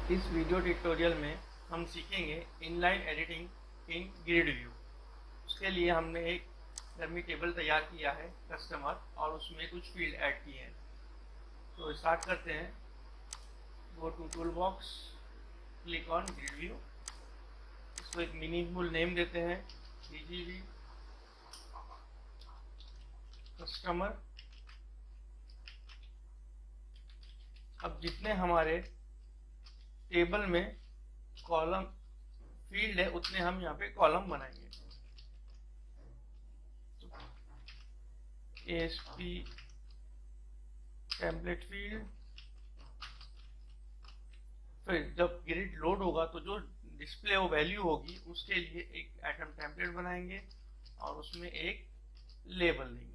इस video tutorial में हम सीखेंगे inline editing in grid view. उसके लिए हमने एक डमी टेबल तैयार किया है कस्टमर, और उसमें कुछ फील्ड ऐड किए हैं। तो स्टार्ट करते हैं। Go to tool box, click on grid view. इसको एक मीनिंगफुल नेम देते हैं, DGV कस्टमर। अब जितने हमारे टेबल में कॉलम फील्ड है उतने हम यहाँ पे कॉलम बनाएंगे। ASP template field. फिर जब ग्रिड लोड होगा तो जो डिस्प्ले वो वैल्यू होगी उसके लिए एक आइटम टेम्पलेट बनाएंगे और उसमें एक लेबल देंगे।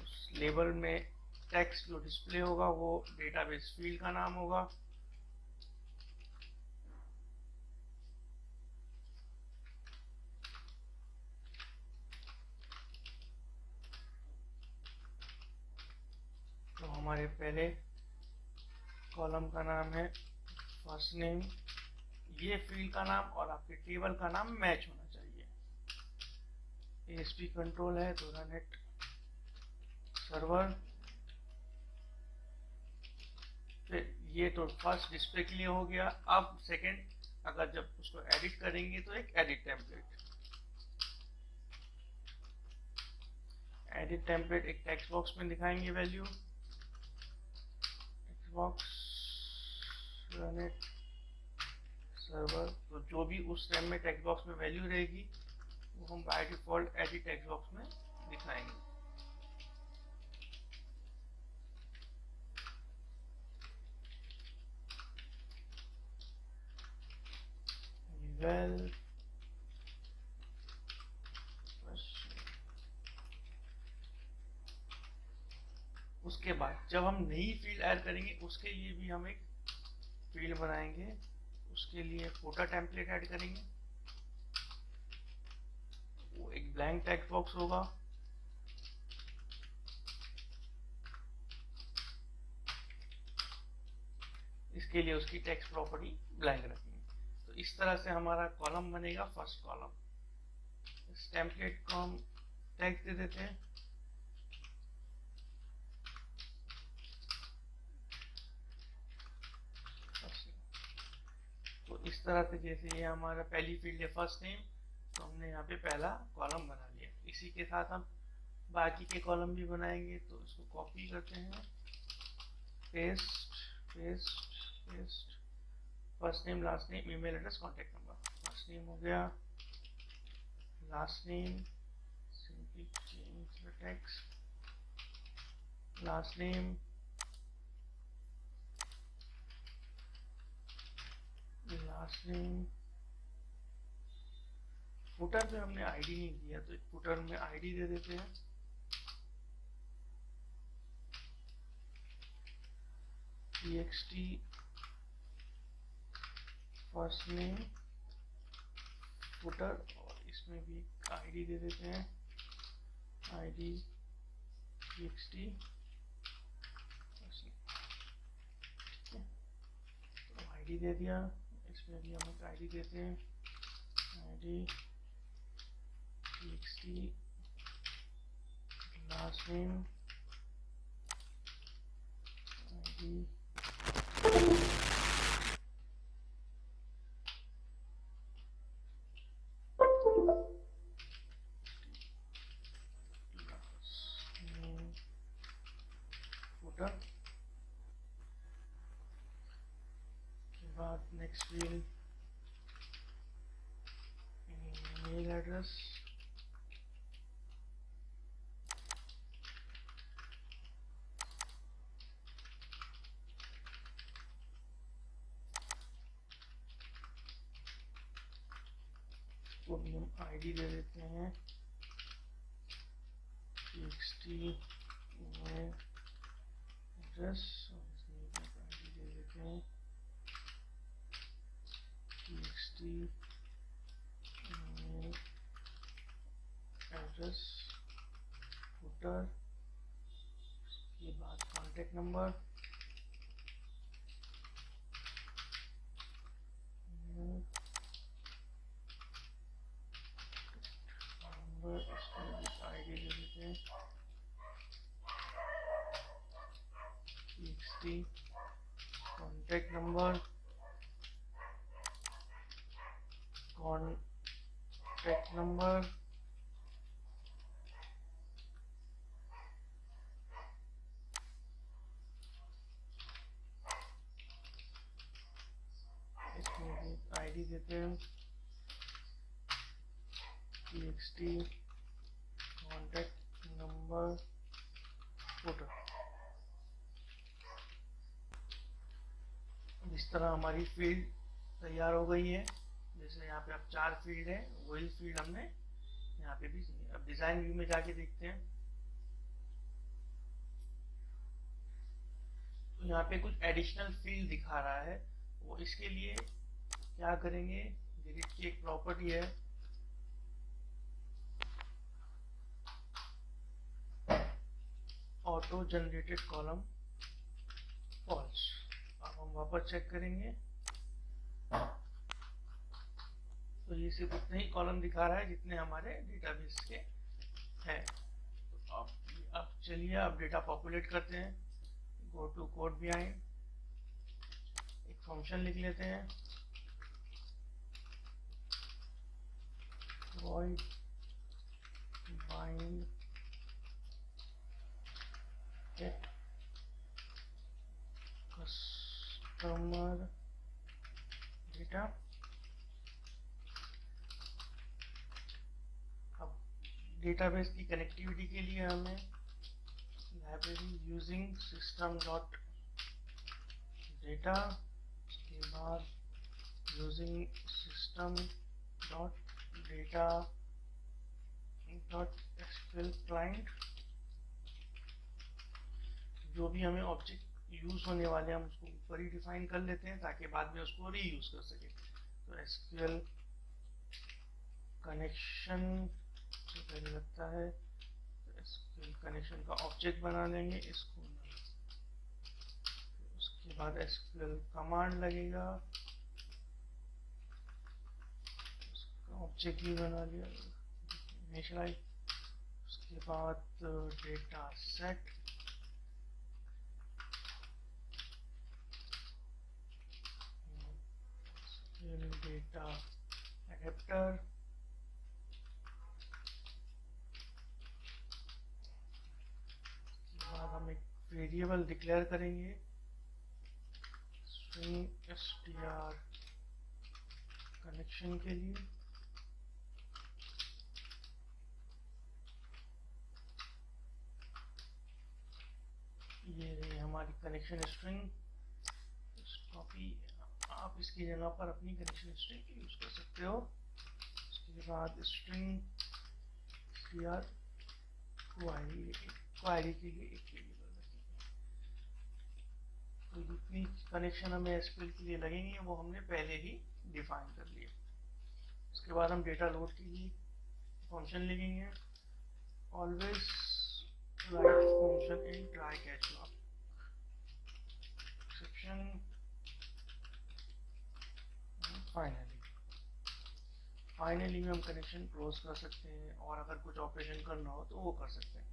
उस लेबल में टेक्स्ट जो डिस्प्ले होगा वो डेटाबेस फील्ड का नाम होगा। तो हमारे पहले कॉलम का नाम है फर्स्ट नेम। ये फील्ड का नाम और आपके टेबल का नाम मैच होना चाहिए। ASP कंट्रोल है तो रन इट सर्वर। फिर ये तो फर्स्ट डिस्प्ले के लिए हो गया। अब सेकंड, अगर जब उसको एडिट करेंगे तो एक एडिट टेम्पलेट। एडिट टेम्पलेट एक टेक्स्ट बॉक्स में दिखाएंगे value. Text box run it server. तो जो भी उस टाइम में टेक्स्ट बॉक्स में वैल्यू रहेगी वो हम by default edit text box में दिखाएंगे। वेल उसके बाद जब हम नई फील्ड ऐड करेंगे उसके लिए भी हम एक फील्ड बनाएंगे। उसके लिए फोटो टेम्पलेट ऐड करेंगे। वो एक ब्लैंक टेक्स्ट बॉक्स होगा। इसके लिए उसकी टेक्स्ट प्रॉपर्टी ब्लैंक रखेंगे। तो इस तरह से हमारा कॉलम बनेगा, फर्स्ट कॉलम। इस टेम्पलेट को हम टेक्स्ट दे देते हैं। तो इस तरह से जैसे ये हमारा पहली फील्ड है फर्स्ट नेम, तो हमने यहाँ पे पहला कॉलम बना लिया। इसी के साथ हम बाकी के कॉलम भी बनाएंगे। तो इसको कॉपी करते हैं, paste paste paste. First name, last name, email address, contact number. First name हो गया, last name, simply change the text, last name, last name. Footer में हमने आईडी नहीं दिया तो फुटर में आईडी दे देते हैं। txt फर्स्ट नेम फुटर, और इसमें भी आईडी दे देते हैं, आईडी txt तो आईडी दे दिया। इसमें भी हम एक आईडी देते हैं, ID txt last name, ID footer. के बाद नेक्स्ट फील्ड ईमेल एड्रेस। को भी हम आईडी दे देते हैं, txt ईमेल एड्रेस, और इसमें भी आईडी दे देते हैं, txt email address. Address, footer, के बाद कॉन्टेक्ट नंबर, आईडी ले लेते हैं, कॉन्टेक्ट नंबर, कॉन्टेक्ट नंबर, इसमें आईडी देते हैं, txt, कॉन्टेक्ट नंबर, फुटर। इस तरह हमारी फील्ड तैयार हो गई है। जैसे यहाँ पे अब 4 फील्ड है, वही फील्ड हमने यहाँ पे भी। अब डिजाइन व्यू में जाके देखते हैं, तो यहाँ पे कुछ एडिशनल फील्ड दिखा रहा है। वो इसके लिए क्या करेंगे, डिलीट की एक प्रॉपर्टी है, ऑटो जनरेटेड कॉलम फॉल्स। अब हम वापस चेक करेंगे, तो ये सिर्फ उतने ही कॉलम दिखा रहा है जितने हमारे डेटाबेस के हैं। तो अब चलिए अब डेटा पॉपुलेट करते हैं। गो टू कोड भी आए, एक फंक्शन लिख लेते हैं, void bind get customer data। अब डेटाबेस की कनेक्टिविटी के लिए हमें library using system dot data, उसके बाद using system dot data dot SQL client. जो भी हमें ऑब्जेक्ट यूज होने वाले हैं हम उसको ऊपर ही डिफाइन कर लेते हैं ताकि बाद में उसको रीयूज कर सके। तो एसक्यूएल कनेक्शन से पहले लगता है, तो एसक्यूएल कनेक्शन का ऑब्जेक्ट बना लेंगे इसको। उसके बाद एसक्यूएल कमांड लगेगा, ऑब्जेक्ट भी बना लिया इनिशियलाइज। उसके बाद डेटा सेट, डेटा एडेप्टर, उसके बाद हम एक वेरिएबल डिक्लेयर करेंगे स्ट्रिंग str कनेक्शन के लिए। ये रही हमारी कनेक्शन स्ट्रिंग। कॉपी आप इसकी जगह पर अपनी कनेक्शन स्ट्रिंग यूज कर सकते हो। उसके बाद स्ट्रिंग str क्वेरी के लिए एक वेरिएबल रखेंगे। तो जितनी कनेक्शन हमें एसक्यूएल के लिए लगेंगे वो हमने पहले ही डिफाइन कर लिया। उसके बाद हम डेटा लोड के लिए फंक्शन लिखेंगे, always right function in try catch log exception. Finally में हम कनेक्शन क्लोज कर सकते हैं, और अगर कुछ ऑपरेशन करना हो तो वो कर सकते हैं।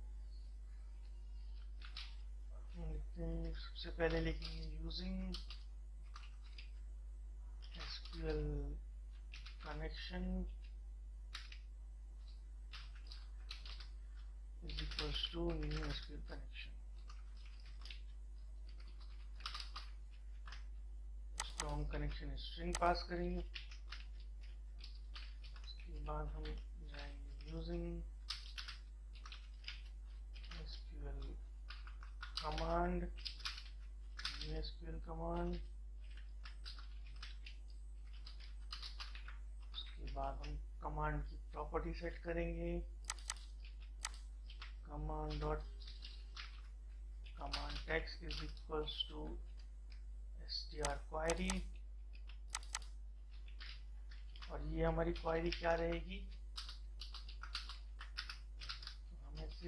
सबसे पहले लिखेंगे using SQL connection is equals to new SQL connection. इसको हम कनेक्शन स्ट्रिंग पास करेंगे। उसके बाद हम जाएंगे using SQL command, new SQL command. उसके बाद हम कमांड की प्रॉपर्टी सेट करेंगे, command dot command text is equals to str query. और ये हमारी क्वेरी क्या रहेगी,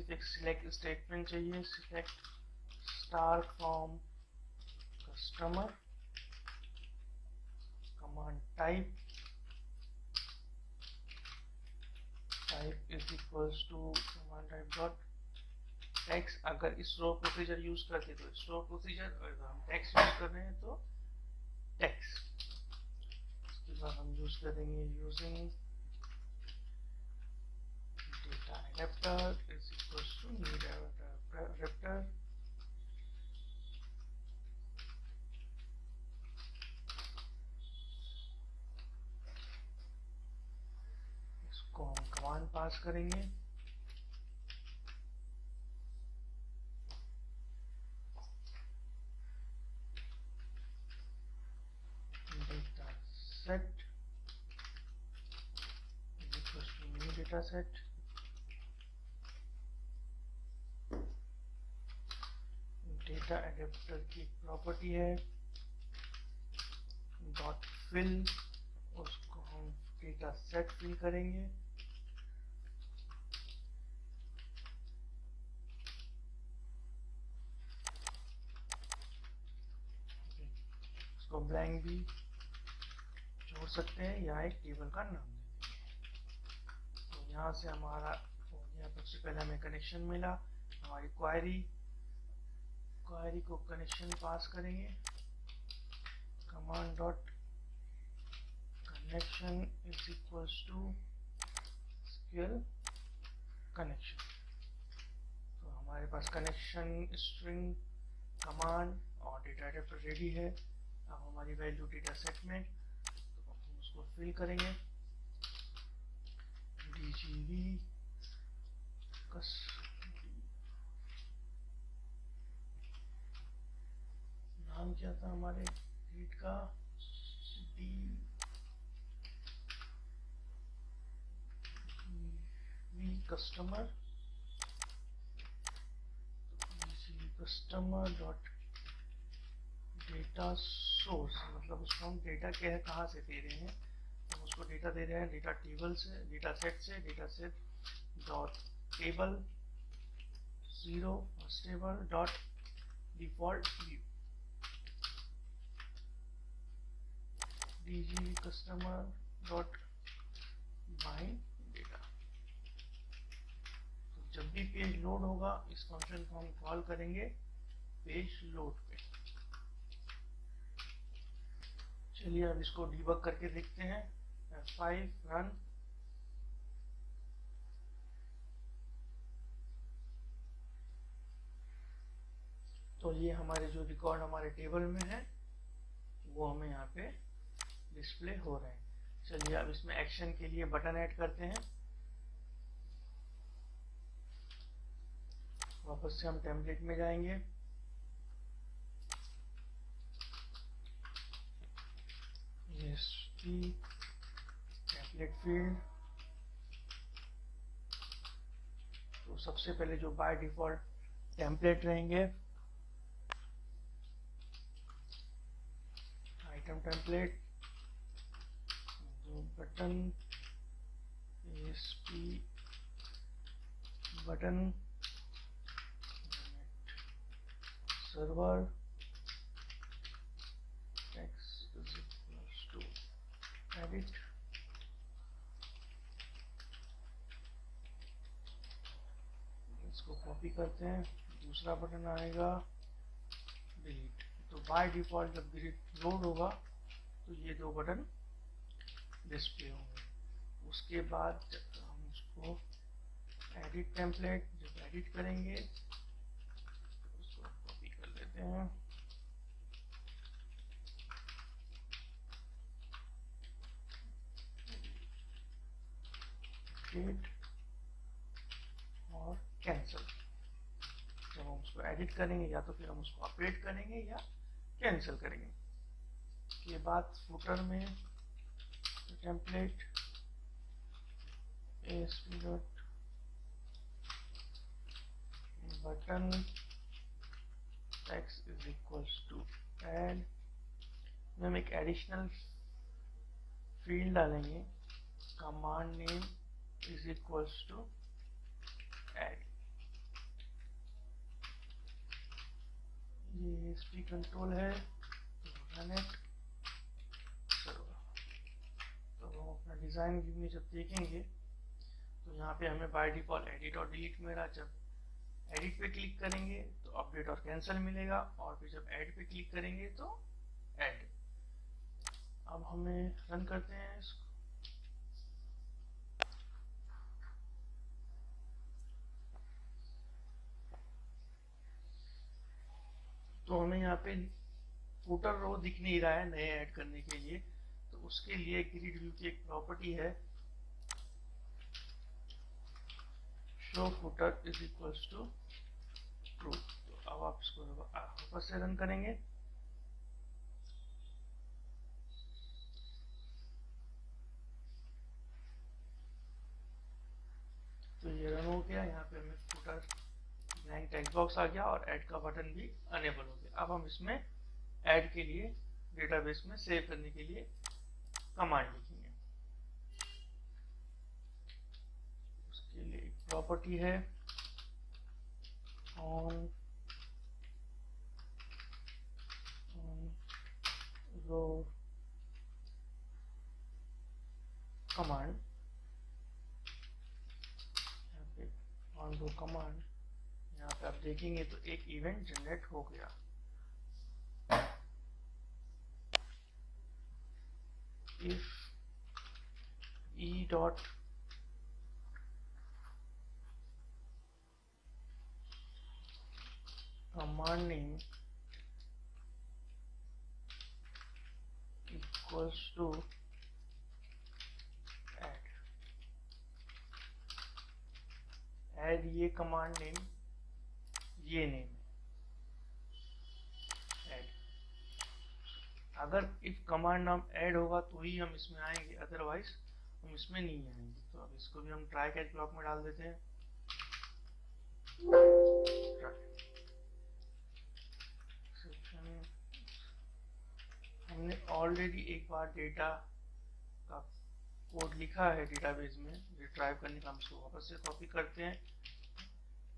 सिर्फ एक सिलेक्ट स्टेटमेंट चाहिए, select star from customer, command type is equals to command type dot text. अगर इस रो प्रोसीजर यूज करते तो इस रो प्रोसीजर, और अगर हम टेक्स्ट यूज कर रहे हैं तो टेक्स्ट। उसके बाद हम यूज करेंगे using data adapter is equals to new data adapter. इसको हम कमांड पास करेंगे, data set is equals to new data set. Data adapter की प्रॉपर्टी है डॉट फिल, उसको हम डेटा सेट फिल करेंगे। इसको ब्लैंक भी जोड़ सकते हैं या एक टेबल का नाम देंगे। तो यहाँ से हमारा हो गया। सबसे पहले हमें कनेक्शन मिला, हमारी क्वायरी को कनेक्शन पास करेंगे, command dot connection is equals to SQL connection. तो हमारे पास कनेक्शन स्ट्रिंग कमांड और डेटा एडेप्टर रेडी है। अब हमारी वैल्यू डेटा सेट में, तो हम उसको फिल करेंगे DGV नाम क्या था हमारे रीड का, कस्टमर डॉट डेटा सोर्स, मतलब उसको हम डेटा कहाँ से दे रहे हैं, हम उसको डेटा दे रहे हैं डेटा टेबल से, data set dot table 0 first table dot default view, DG customer dot bind data. तो जब भी पेज लोड होगा इस फंक्शन को हम कॉल करेंगे पेज लोड पे। चलिए अब इसको डिबग करके देखते हैं। F5 run. तो ये हमारे जो रिकॉर्ड हमारे टेबल में है वो हमें यहाँ पे डिस्प्ले हो रहे हैं। चलिए अब इसमें एक्शन के लिए बटन ऐड करते हैं। वापस से हम टेम्पलेट में जाएंगे, टेम्पलेट फील्ड। तो सबसे पहले जो बाय डिफॉल्ट टेम्पलेट रहेंगे, आइटम टेम्पलेट, जो button ASP button server text is equals to edit, इसको कॉपी करते हैं। दूसरा बटन आएगा डिलीट। तो बाय डिफॉल्ट जब डिलीट लोड होगा तो ये दो बटन डिस्प्ले होंगे। उसके बाद हम उसको एडिट टेम्पलेट जब एडिट करेंगे तो उसको कॉपी कर लेते हैं। एडिट और कैंसिल। जब हम उसको एडिट करेंगे या तो फिर हम उसको अपडेट करेंगे या कैंसिल करेंगे। उसके बाद फुटर में template ASP dot button text is equals to add में हम एक एडिशनल फील्ड डालेंगे, command name is equals to add. PHP control है तो रन इट। तो अपना डिज़ाइन व्यू में जब देखेंगे तो यहाँ पे हमें बाय डिफ़ॉल्ट एडिट और डिलीट मिला। जब एडिट पे क्लिक करेंगे तो अपडेट और कैंसिल मिलेगा, और फिर जब ऐड पे क्लिक करेंगे तो ऐड। अब हमें रन करते हैं इसको। तो हमें यहाँ पे फुटर रो दिख नहीं रहा है नए ऐड करने के लिए, तो उसके लिए ग्रिड व्यू की एक प्रॉपर्टी है show footer is equals to true. तो अब आप इसको वापस से रन करेंगे तो ये रन हो गया। यहाँ पे हमें फुटर ब्लैंक टेक्स्ट बॉक्स आ गया और ऐड का बटन भी अनेबल हो गया। अब हम इसमें ऐड के लिए डेटाबेस में सेव करने के लिए कमांड लिखेंगे। उसके लिए एक प्रॉपर्टी है ऑन रो कमांड। यहाँ पे ऑन रो कमांड, यहाँ पे आप देखेंगे तो एक इवेंट जनरेट हो गया। if e dot command name equals to add ये कमांड नेम, ये नेम ऐड। अगर इफ कमांड नाम ऐड होगा तो ही हम इसमें आएंगे, अदरवाइज हम इसमें नहीं आएंगे। तो अब इसको भी हम ट्राई कैच ब्लॉक में डाल देते हैं। हमने ऑलरेडी एक बार डेटा का कोड लिखा है डेटाबेस में रिट्राइव करने का, हम इसको वापस से कॉपी करते हैं।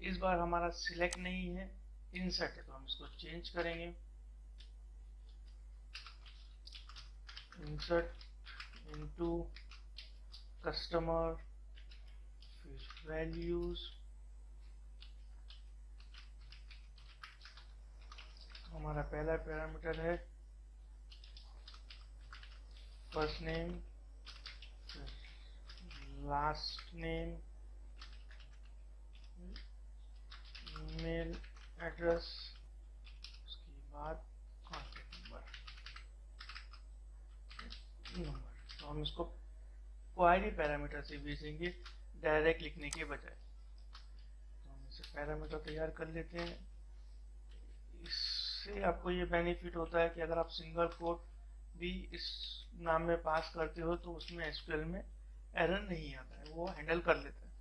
इस बार हमारा सिलेक्ट नहीं है, इंसर्ट है, तो हम इसको चेंज करेंगे। इंसर्ट इनटू कस्टमर फिर वैल्यूज। हमारा पहला पैरामीटर है first name, last name, email address, उसके बाद कॉन्टैक्ट नंबर। तो हम इसको क्वेरी पैरामीटर से भेजेंगे डायरेक्ट लिखने के बजाय। तो हम इसे पैरामीटर तैयार कर लेते हैं। इससे आपको ये बेनिफिट होता है कि अगर आप सिंगल कोट भी इस नाम में पास करते हो तो उसमें एसक्यूएल में एरर नहीं आता है, वो हैंडल कर लेता है।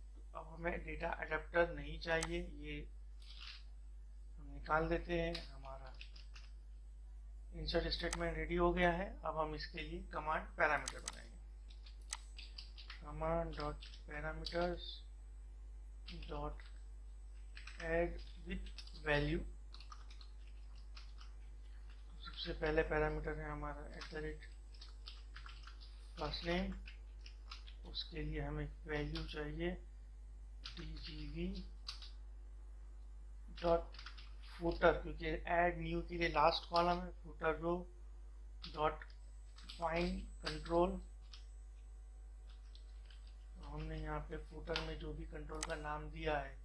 तो अब हमें डेटा अडेप्टर नहीं चाहिए, ये हम निकाल देते हैं। हमारा इंसर्ट स्टेटमेंट रेडी हो गया है। अब हम इसके लिए कमांड पैरामीटर बनाएंगे। Command dot parameters dot add with value. सबसे पहले पैरामीटर है हमारा फर्स्ट नेम, उसके लिए हमें वैल्यू चाहिए tgv डॉट फुटर, क्योंकि ऐड न्यू के लिए लास्ट कॉलम है। फुटर रो डॉट फाइंड कंट्रोल। हमने यहाँ पे फुटर में जो भी कंट्रोल का नाम दिया है,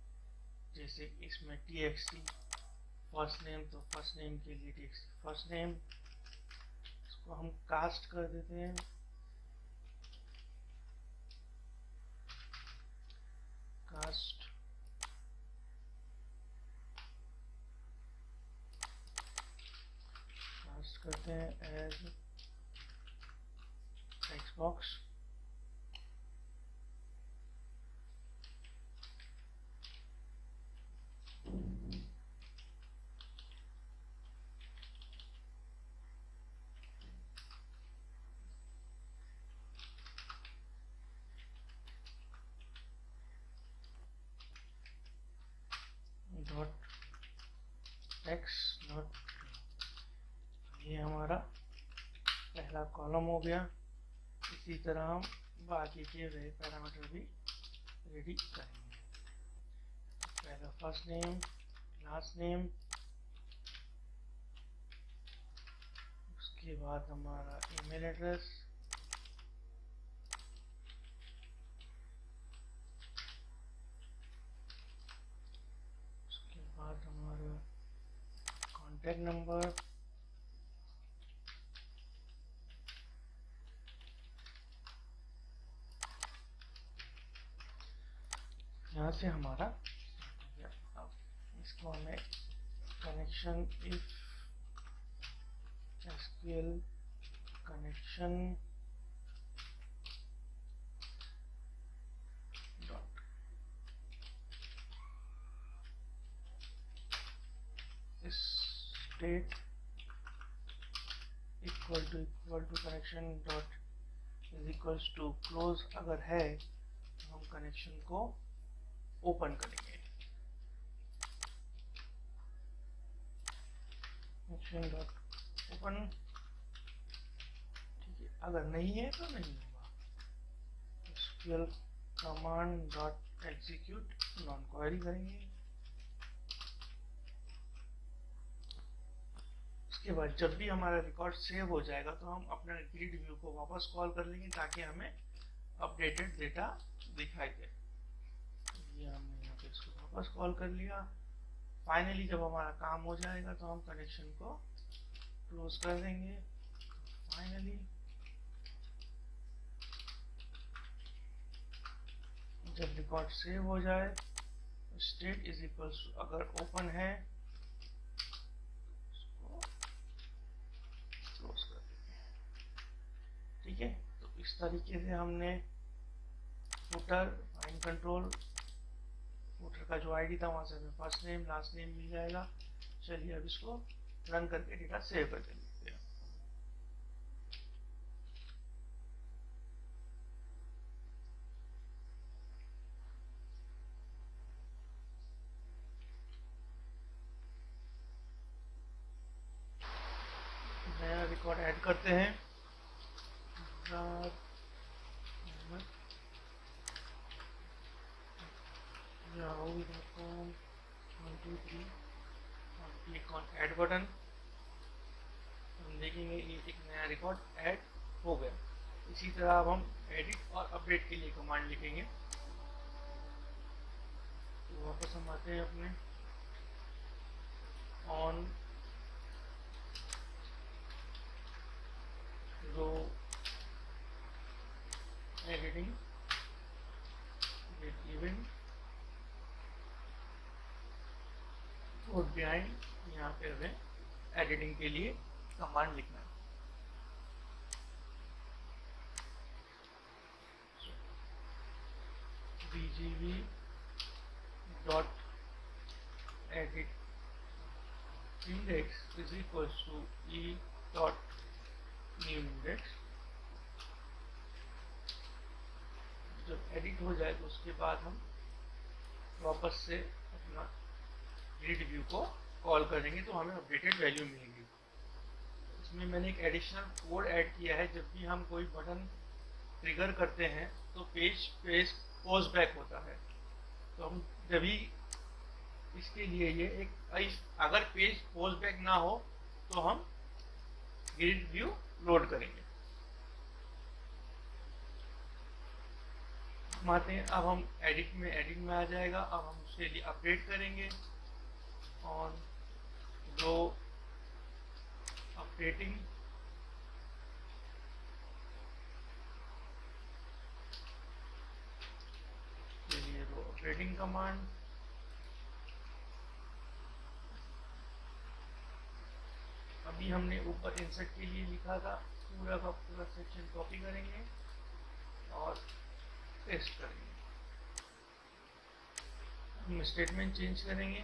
जैसे इसमें txt फर्स्ट नेम, तो फर्स्ट नेम के लिए txt फर्स्ट नेम, इसको हम कास्ट कर देते हैं। कास्ट करते हैं as text box. Dot text dot हमारा पहला कॉलम हो गया। इसी तरह हम बाकी के वे पैरामीटर भी रेडी करेंगे। पहला फर्स्ट नेम, लास्ट नेम, उसके बाद हमारा ईमेल एड्रेस, उसके बाद हमारा कॉन्टैक्ट नंबर, यहाँ से हमारा अब इसको हमें connection if SQL connection dot state equal to connection dot is equals to close अगर है तो हम कनेक्शन को ओपन करेंगे। कनेक्शन डॉट ओपन, ठीक है। अगर नहीं है तो नहीं होगा। SQL command dot execute non query करेंगे। उसके बाद जब भी हमारा रिकॉर्ड सेव हो जाएगा तो हम अपने ग्रिड व्यू को वापस कॉल कर लेंगे ताकि हमें अपडेटेड डेटा दिखाई दे। ये हमने यहाँ पे इसको वापस कॉल कर लिया। फाइनली जब हमारा काम हो जाएगा तो हम कनेक्शन को क्लोज कर देंगे। फाइनली जब रिकॉर्ड सेव हो जाए स्टेट इज इक्वल्स टू अगर ओपन है उसको क्लोज कर देंगे। ठीक है, तो इस तरीके से हमने फुटर फाइंड कंट्रोल, फुटर का जो आईडी था वहां से हमें फर्स्ट नेम लास्ट नेम मिल जाएगा। चलिए अब इसको रन करके डेटा सेव कर देते हैं। नया रिकॉर्ड ऐड करते हैं। yahoo.com 1 2 3 और क्लिक ऑन ऐड बटन। हम देखेंगे ये एक नया रिकॉर्ड ऐड हो गया। इसी तरह अब हम एडिट और अपडेट के लिए कमांड लिखेंगे। तो वापस हम आते हैं अपने on row editing with event और बिहाइंड, यहाँ पे हमें एडिटिंग के लिए कमांड लिखना है। bgv dot edit index is equals to e dot new index। जब एडिट हो जाए तो उसके बाद हम वापस से अपना ग्रिड व्यू को कॉल करेंगे तो हमें अपडेटेड वैल्यू मिलेगी। इसमें मैंने एक एडिशनल कोड ऐड किया है। जब भी हम कोई बटन ट्रिगर करते हैं तो पेज पोज बैक होता है। तो हम जब भी इसके लिए ये एक अगर पेज पोज बैक ना हो तो हम ग्रिड व्यू लोड करेंगे। हम आते हैं, अब हम एडिट में आ जाएगा। अब हम उसके लिए अपडेट करेंगे ऑन रो अपडेटिंग। के लिए रो अपडेटिंग कमांड। अभी हमने ऊपर इंसर्ट के लिए लिखा था, पूरा का पूरा सेक्शन कॉपी करेंगे और पेस्ट करेंगे। हम स्टेटमेंट चेंज करेंगे।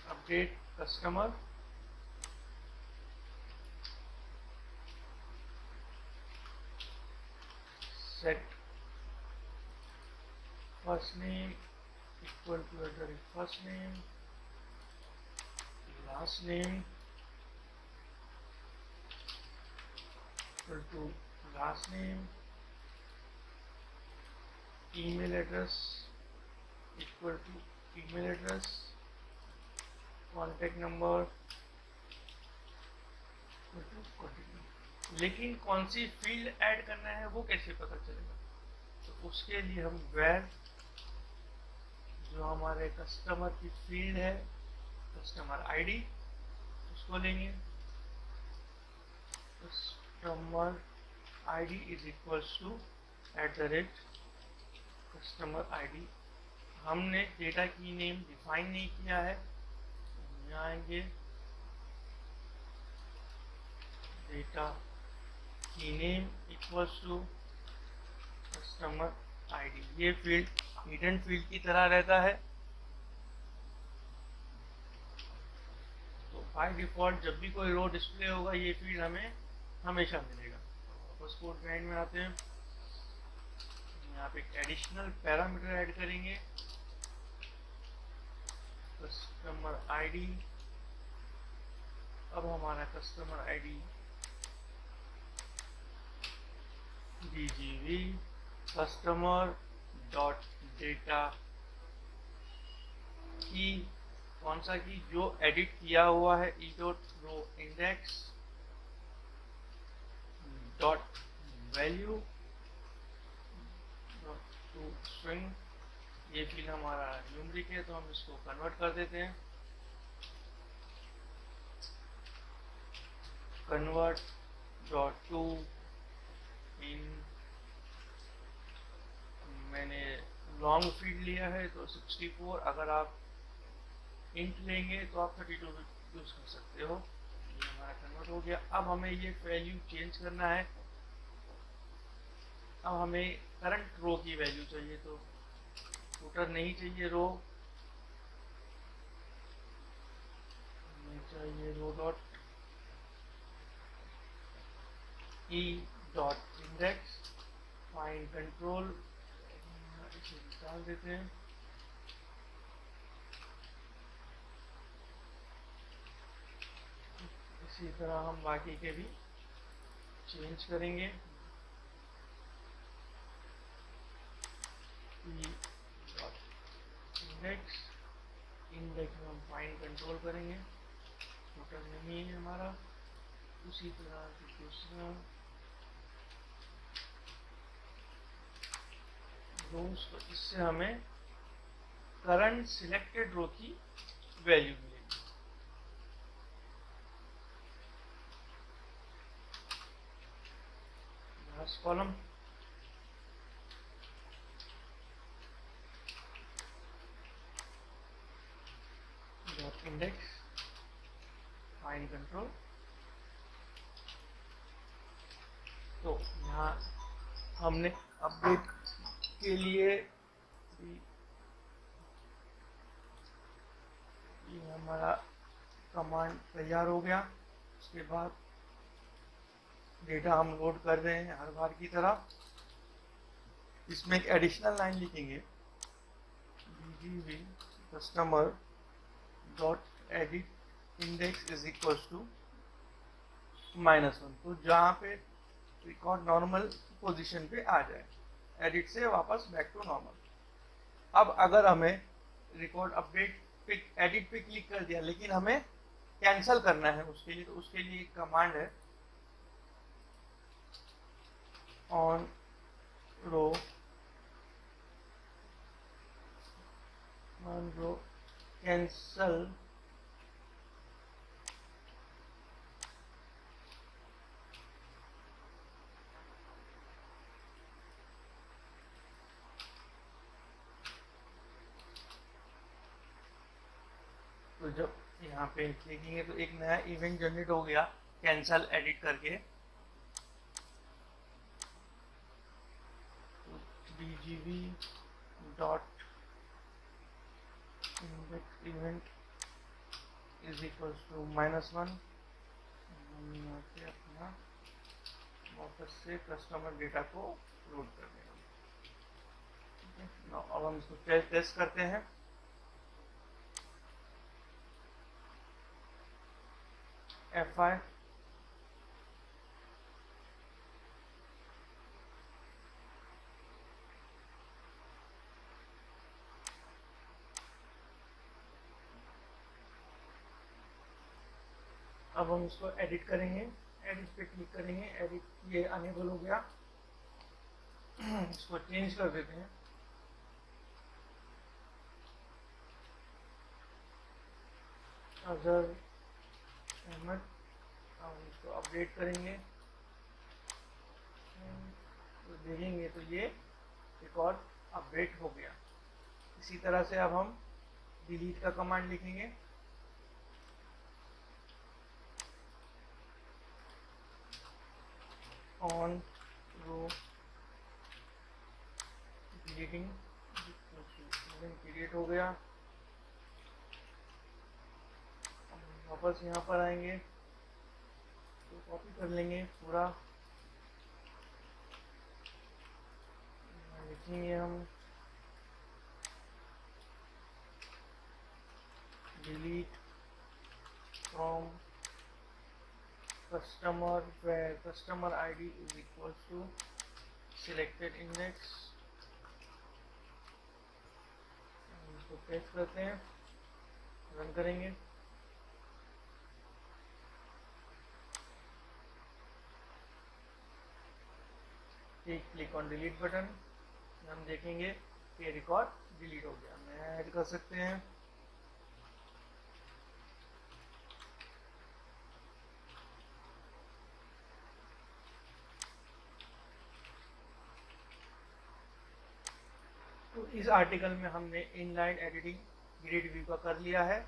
Update customer set first name equal to first name last name equal to last name, email address equal to email address, contact number, लेकिन कौन सी फील्ड ऐड करना है वो कैसे पता चलेगा? तो उसके लिए हम वेर जो हमारे कस्टमर की फील्ड है, कस्टमर आईडी, उसको लेंगे। Customer ID is equals to @ customer ID. हमने डेटा की नेम डिफाइन नहीं किया है, यहाँ आएंगे data key name equals to customer ID. ये फील्ड हिडन फील्ड की तरह रहता है, तो बाय डिफॉल्ट जब भी कोई रो डिस्प्ले होगा ये फील्ड हमें हमेशा मिलेगा। वापस कोड ग्राइंड में आते हैं, यहाँ पे एक एडिशनल पैरामीटर ऐड करेंगे, कस्टमर आईडी। अब हमारा customer ID BGV customer dot data key, कौन सा की, जो एडिट किया हुआ है, e dot row index dot value to string. ये फील्ड हमारा न्यूमरिक है, तो हम इसको कन्वर्ट कर देते हैं, कन्वर्ट डॉट टू इन। मैंने लॉन्ग फील्ड लिया है तो 64, अगर आप इंट लेंगे तो आप 32 यूज कर सकते हो। ये हमारा कन्वर्ट हो गया। अब हमें ये वैल्यू चेंज करना है। अब हमें करंट रो की वैल्यू चाहिए, तो फुटर नहीं चाहिए, रो हमें चाहिए row dot e dot index find control, इसे निकाल देते हैं। इसी तरह हम बाकी के भी चेंज करेंगे। इंडेक्स इंडेक्स में हम फाइंड कंट्रोल करेंगे, फुटर नहीं है हमारा। उसी तरह से दूसरा रोज, तो इससे हमें करंट सिलेक्टेड रो की वैल्यू मिलेगी। Last column dot index find control. तो यहाँ हमने अपडेट के लिए ये हमारा कमांड तैयार हो गया। उसके बाद डेटा हम लोड कर रहे हैं हर बार की तरह। इसमें एक एडिशनल लाइन लिखेंगे, BGV customer dot edit index is equal to -1, तो जहाँ पे रिकॉर्ड नॉर्मल पोजीशन पे आ जाए, एडिट से वापस बैक टू नॉर्मल। अब अगर हमें रिकॉर्ड अपडेट पे, एडिट पे क्लिक कर दिया लेकिन हमें कैंसिल करना है उसके लिए, तो उसके लिए एक कमांड है ऑन रो कैंसल तो जब यहाँ पे देखेंगे तो एक नया इवेंट जनरेट हो गया कैंसल एडिट करके। तो BGV dot index event is equal to -1। यहाँ पे अपना वापस से कस्टमर डेटा को लोड कर देंगे। अब हम इसको टेस्ट करते हैं। FI अब हम इसको एडिट करेंगे, एडिट पे क्लिक करेंगे, एडिट ये अनेबल हो गया। इसको चेंज कर देते हैं। अजहर अहमद, हम इसको अपडेट करेंगे तो देखेंगे तो ये रिकॉर्ड अपडेट हो गया। इसी तरह से अब हम डिलीट का कमांड लिखेंगे। ऑन रो डिलीटिंग क्रिएट हो गया। वापस यहाँ पर आएंगे तो कॉपी कर लेंगे पूरा, लिखेंगे हम delete from customer where customer ID is equals to selected index। इसको पेस्ट करते हैं, रन करेंगे। क्लिक ऑन डिलीट बटन, हम देखेंगे कि रिकॉर्ड डिलीट हो गया। मैं ऐड कर सकते हैं। तो इस आर्टिकल में हमने इनलाइन एडिटिंग ग्रिड व्यू का कर लिया है।